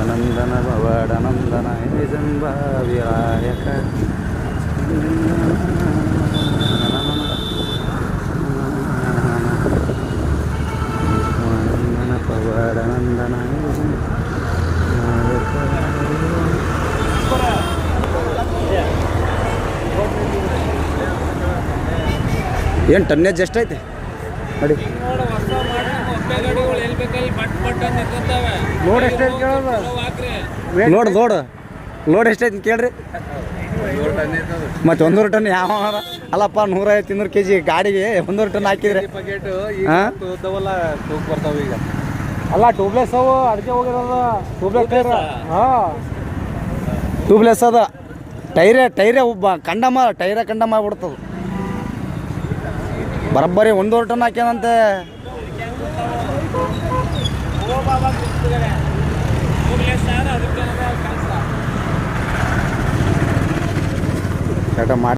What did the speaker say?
ನಂದನ ಭವಡ ನಂದನ ವಿರಾಯಕ ನಂದನ ಪವಾಡ ನಂದನ ಏನು ಟನ್ನೇಜ್ ಎಷ್ಟೈತೆ ನೋಡಿ ಲೋಡ್ ಎಷ್ಟೈತೆ ಕೇಳೋದು ಲೋಡ್ ಎಷ್ಟೈತೆ ಕೇಳ್ರಿ ಮತ್ತೆ 100 ಟನ್ ಯಾವ ಅಲ್ಲಪ್ಪ 150 200 kg ಗಾಡಿಗೆ 100 ಟನ್ ಹಾಕಿದ್ರೆ ಬರ್ತಾವ ಈಗ ಅಲ್ಲ ಟ್ಯೂಬ್ಲೆಸ್ ಅವು ಅದಕ್ಕೆ ಹೋಗಿರೋದು ಟ್ಯೂಬ್ಲೆಸ್ ಟೈರ್ ಟ್ಯೂಬ್ಲೆಸ್ ಅದ ಟೈರೇ ಒಬ್ಬ ಟೈರೇ ಕಂಡಮ ಆಗ್ಬಿಡ್ತದ ಬರೋಬ್ಬರಿ 100 ಟನ್ ಹಾಕ್ಯಾನಂತೆ ಮಾಡಿ